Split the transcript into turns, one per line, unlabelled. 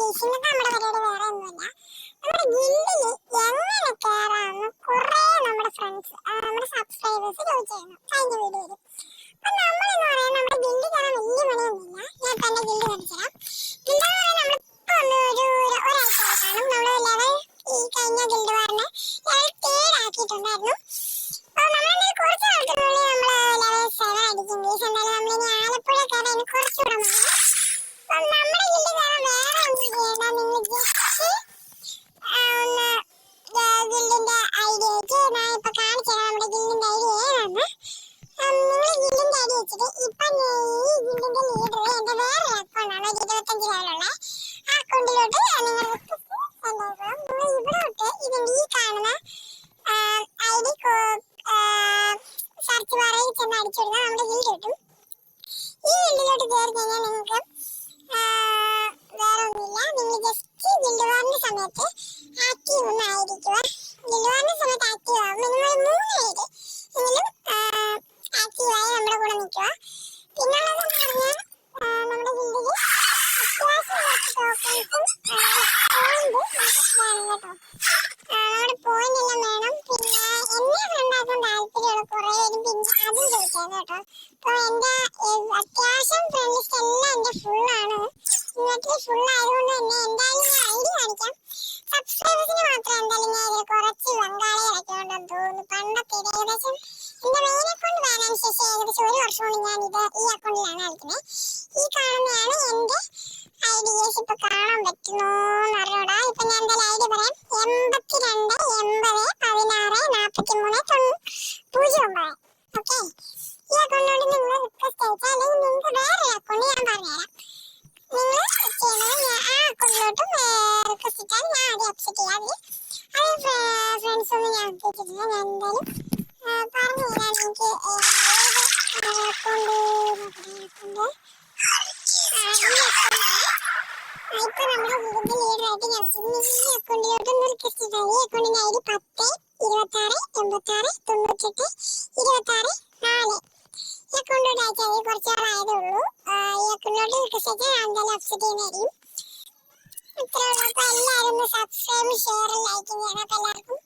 Guys, ഇന്നത്തെ നമ്മുടെ പരിപാടി വേറെ ഒന്നുമില്ല. നമ്മുടെ ഗിൽഡില് എങ്ങനെ കയറാമെന്ന് കുറെ നമ്മുടെ ഫ്രണ്ട്സ്, നമ്മുടെ സബ്സ്ക്രൈബേഴ്സ് ചോദിച്ചായിരുന്നു കഴിഞ്ഞ വീഡിയോയിൽ. അപ്പൊ നമ്മളെന്ന് പറയാൻ നമ്മുടെ ഗിൽഡ് കയറാൻ വലിയ പണിയൊന്നുമില്ല. ഞാൻ തന്നെ ഗിൽഡ് കാണിച്ചുതരാം. ഗിൽഡ് എന്ന് പറയാൻ നമ്മളിപ്പോ ഒരാഴ്ച കാണും. നമ്മള് ലെവൽ ഈ കഴിഞ്ഞ ഗിൽഡ് വാറിനെ ലെവൽ 3 ആക്കിയിട്ടുണ്ടായിരുന്നു. അപ്പൊ നമ്മളെ കുറച്ച് ആൾക്കാരുള്ളിൽ നമ്മള് ലെവൽ 7 അടിക്കും ഗൈസ്. എന്തായാലും നമ്മളിനി ആലപ്പുഴ കയറാൻ കുറച്ചുകൂടെ മതി. നമ്മുടെ ഗിൽഡ് കയറാൻ വേറെ ഒന്നും ചെയ്യണ്ട. നിങ്ങൾ ജസ്റ്റ് ഗിൽഡിന്റെ ഐഡിയ വെച്ച് ഞാൻ ഇപ്പൊ കാണിച്ചു തരാം. നമ്മുടെ ഗിൽഡിന്റെ ഐഡിയ ഏതാണ്? നിങ്ങൾ ഗിൽഡിന്റെ ഐഡിയ വെച്ചിട്ട് ഇപ്പൊ ഈ ഗിൽഡിന്റെ ലീഡർ എന്റെ വേറെ അക്കൗണ്ടാണ്, 25 ലെവലുള്ള ആ അക്കൗണ്ടിലോട്ട് നിങ്ങൾ നിങ്ങൾ ഇവിടോട്ട് ഇതിന്റെ ഈ കാണുന്ന ഐഡി സെർച്ച് ബാറിൽ ചെന്ന് അടിച്ചു കൊടുത്താൽ നമ്മുടെ ഗിൽഡ് കിട്ടും. ഈ ഗിൽഡിലോട്ട് കയറി കഴിഞ്ഞാൽ നിങ്ങൾക്ക് വേറെ ഒന്നുമില്ല. നിങ്ങൾ ജസ്റ്റ് ഗിൽഡ് വാറിന്റെ സമയത്ത് ആക്റ്റീവ് ഒന്ന് ആയിരിക്കുക. ഗിൽഡ് വാറിന്റെ സമയത്ത് ആക്റ്റീവ് ആവും. മിനിമം 3 പേര് എങ്കിലും ആക്റ്റീവായി നമ്മുടെ കൂടെ നിൽക്കുക. പിന്നുള്ളതെന്ന് പറഞ്ഞാൽ നമ്മുടെ ഗിൽഡിൽ അത്യാവശ്യം കുറച്ച് ടോക്കൺസും പോയിന്റ് വേണം കേട്ടോ. നമ്മുടെ പോയിന്റ് എല്ലാം വേണം. പിന്നെ എന്നെ ഫ്രണ്ടാക്കാൻ താല്പര്യമുള്ള കുറെ പേരും പിന്നെ അതും ചോദിച്ചായിരുന്നു കേട്ടോ. അപ്പൊ എന്റെ അത്യാവശ്യം ഫ്രണ്ട് ലിസ്റ്റ് എല്ലാം എന്റെ ഫുള്ളാണ്. ഇന്നത്തെ ഫുൾ ആയതുകൊണ്ട് തന്നെ എന്തായാലും ഞാൻ ഐഡി കാണിക്കാം. സബ്സ്ക്രൈബേഴ്സിന് മാത്രം എന്തായാലും ഞാൻ ഇതിൽ കുറച്ച് ബംഗാളികളൊക്കെ ഉണ്ടെന്ന് തോന്നുന്നു. പണ്ടൊക്കെ ഏകദേശം എന്റെ മെയിൻ അക്കൗണ്ട് ബാലൻസ് ശേഷം ഏകദേശം 1 വർഷം കൊണ്ട് ഞാൻ ഈ അക്കൗണ്ടിലാണ് കളിക്കുന്നത്. ഈ കാണുന്നതാണ് എന്റെ ഐഡിയസ്. ഇപ്പൊ കാണാൻ പറ്റുമോ എന്നറിയൂടാ. ഇപ്പൊ ഞാൻ എന്തായാലും ഐഡി പറയാം. 82 80 16 43 09. ഓക്കെ, ഈ അക്കൗണ്ടിലോട്ട് നിങ്ങൾ റിക്വസ്റ്റ് അയച്ചാൽ അല്ലെങ്കിൽ നിങ്ങൾക്ക് വേറെ അക്കൗണ്ട് ഞാൻ പറഞ്ഞുതരാം. നിങ്ങൾ ചെയ്യണത് ആ അക്കൗണ്ടിലോട്ടും റിക്വസ്റ്റ് ഇട്ടാൽ ഞാൻ ആദ്യം അക്സെപ്റ്റ് ചെയ്യാം. അത് ഫ്രണ്ട്സ് ഒന്നും ഞാൻ ഉദ്ദേശിച്ചിട്ടില്ല. ഞാൻ എന്തായാലും പറഞ്ഞു തരാം. എനിക്ക് ഇപ്പൊ നമ്മുടെ ഗിൽഡിന്റെ ലീഡറായിട്ട് ഞാൻ ഈ അക്കൗണ്ടിലോട്ട് റിക്വസ്റ്റ് ഇട്ടാൽ ഈ അക്കൗണ്ടിന്റെ ഐഡി 10 26 86 98 26 4. ഈ അക്കൗണ്ടിലോട്ട് അയച്ചാൽ കുറച്ച് നാളായതേ ഉള്ളൂ. ഈ അക്കൗണ്ടിലോട്ട് റിക്വസ്റ്റ് അയച്ചാൽ ഞാൻ എന്തായാലും അക്സെപ്റ്റ് ചെയ്യുന്നതായിരിക്കും. ഇത്രയുള്ള എല്ലാവരും സബ്സ്ക്രൈബ് ഷെയർ ലൈക്ക് ചെയ്യണം. അപ്പൊ എല്ലാവർക്കും